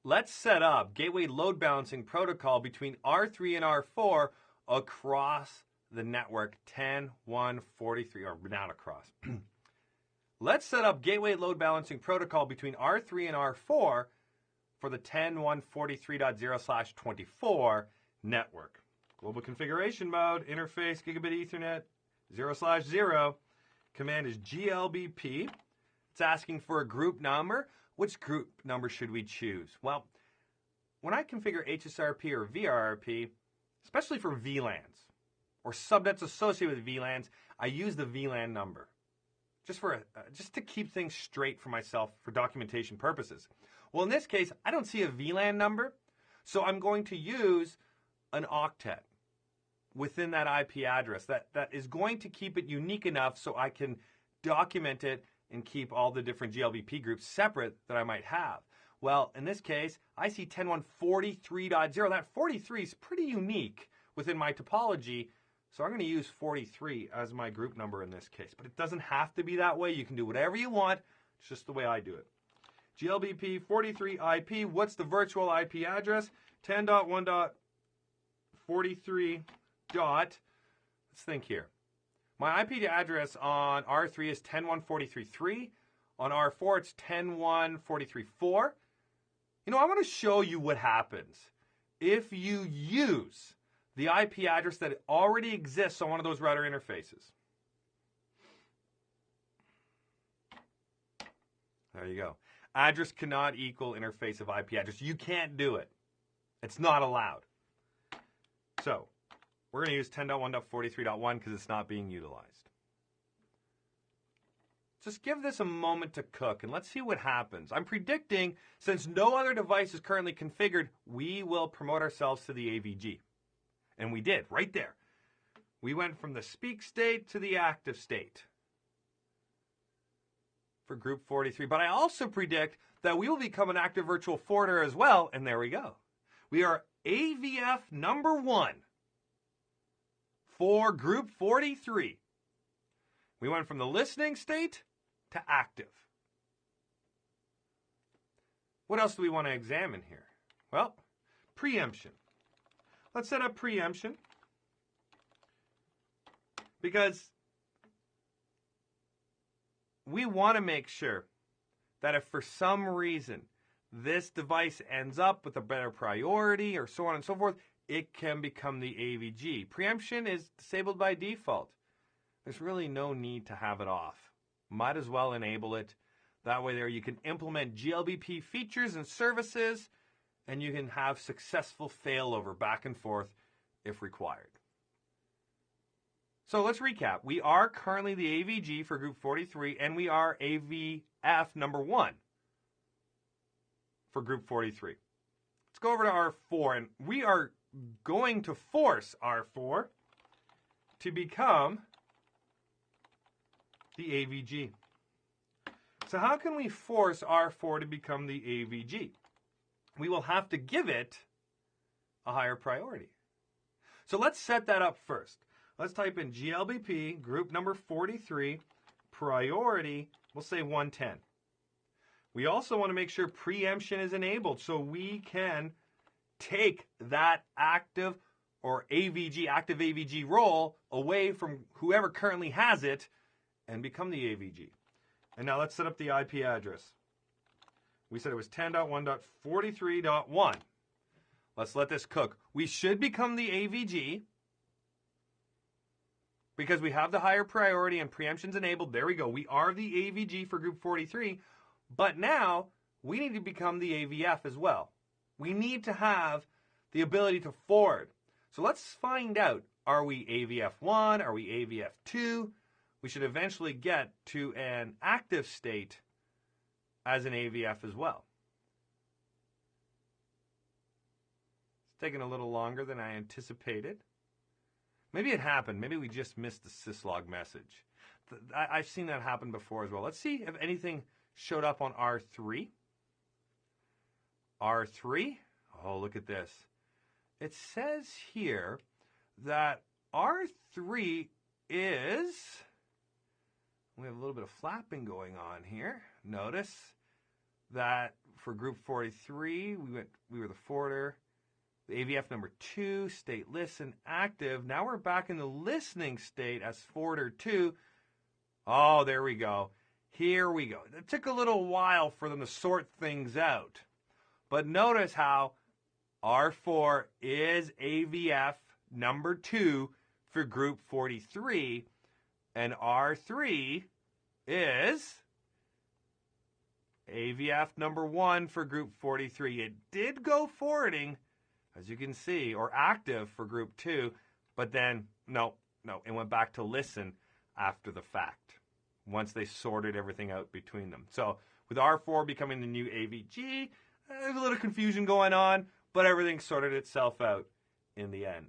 let's set up gateway load balancing protocol between R3 and R4 across the network 10.1.43, or not across. Let's set up gateway load balancing protocol between R3 and R4 for the 10.143.0/24 network. Global configuration mode, interface, gigabit Ethernet, 0/0. Command is GLBP. It's asking for a group number. Which group number should we choose? Well, when I configure HSRP or VRRP, especially for VLANs or subnets associated with VLANs, I use the VLAN number just to keep things straight for myself for documentation purposes. Well, in this case, I don't see a VLAN number, so I'm going to use an octet within that IP address that is going to keep it unique enough so I can document it and keep all the different GLBP groups separate that I might have. Well, in this case, I see 10.1.43.0. That 43 is pretty unique within my topology, so I'm going to use 43 as my group number in this case. But it doesn't have to be that way. You can do whatever you want. It's just the way I do it. GLBP 43 IP. What's the virtual IP address? 10.1.43. Let's think here. My IP address on R3 is 10.1.43.3. On R4, it's 10.1.43.4. You know, I want to show you what happens if you use the IP address that already exists on one of those router interfaces. There you go. Address cannot equal interface of IP address. You can't do it. It's not allowed. So, we're going to use 10.1.43.1 because it's not being utilized. Just give this a moment to cook and let's see what happens. I'm predicting, since no other device is currently configured, we will promote ourselves to the AVG. And we did, right there. We went from the speak state to the active state for group 43. But I also predict that we will become an active virtual forwarder as well, and there we go. We are AVF number 1 for group 43. We went from the listening state to active. What else do we want to examine here? Well, preemption. Let's set up preemption because we want to make sure that if for some reason this device ends up with a better priority or so on and so forth, it can become the AVG. Preemption is disabled by default. There's really no need to have it off. Might as well enable it. That way there you can implement GLBP features and services and you can have successful failover back and forth if required. So let's recap. We are currently the AVG for group 43 and we are AVF number 1 for group 43. Let's go over to R4 and we are going to force R4 to become the AVG. So how can we force R4 to become the AVG? We will have to give it a higher priority. So let's set that up first. Let's type in GLBP, group number 43, priority, we'll say 110. We also want to make sure preemption is enabled so we can take that active or AVG, active AVG role away from whoever currently has it and become the AVG. And now let's set up the IP address. We said it was 10.1.43.1. Let's let this cook. We should become the AVG because we have the higher priority and preemption's enabled. There we go. We are the AVG for group 43, but now we need to become the AVF as well. We need to have the ability to forward. So let's find out, are we AVF1? Are we AVF2? We should eventually get to an active state as an AVF as well. It's taking a little longer than I anticipated. Maybe it happened. Maybe we just missed the syslog message. I've seen that happen before as well. Let's see if anything showed up on R3. R3. Oh, look at this. It says here that R3 is... We have a little bit of flapping going on here. Notice that for group 43. We were the forwarder. The AVF number 2, state listen, active. Now we're back in the listening state as forwarder 2. Oh, there we go. Here we go. It took a little while for them to sort things out. But notice how R4 is AVF number 2 for group 43, and R3 is AVF number 1 for group 43. It did go forwarding, as you can see, or active for group 2, but then, no, it went back to listen after the fact, once they sorted everything out between them. So with R4 becoming the new AVG, there's a little confusion going on, but everything sorted itself out in the end.